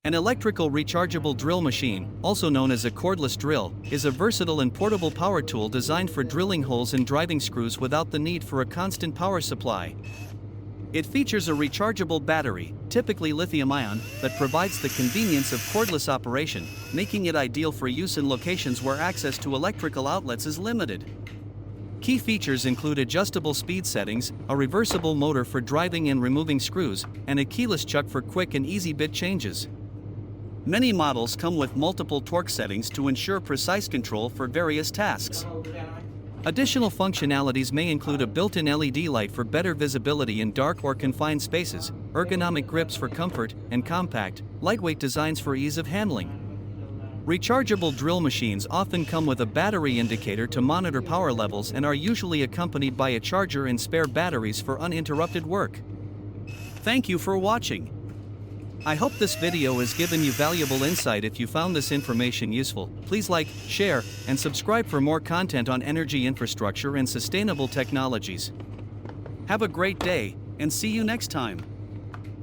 An electrical rechargeable drill machine, also known as a cordless drill, is a versatile and portable power tool designed for drilling holes and driving screws without the need for a constant power supply. It features a rechargeable battery, typically lithium-ion, that provides the convenience of cordless operation, making it ideal for use in locations where access to electrical outlets is limited. Key features include adjustable speed settings, a reversible motor for driving and removing screws, and a keyless chuck for quick and easy bit changes. Many models come with multiple torque settings to ensure precise control for various tasks. Additional functionalities may include a built-in LED light for better visibility in dark or confined spaces, ergonomic grips for comfort, and compact, lightweight designs for ease of handling. Rechargeable drill machines often come with a battery indicator to monitor power levels and are usually accompanied by a charger and spare batteries for uninterrupted work. Thank you for watching. I hope this video has given you valuable insight. If you found this information useful, please like, share, and subscribe for more content on energy infrastructure and sustainable technologies. Have a great day, and see you next time.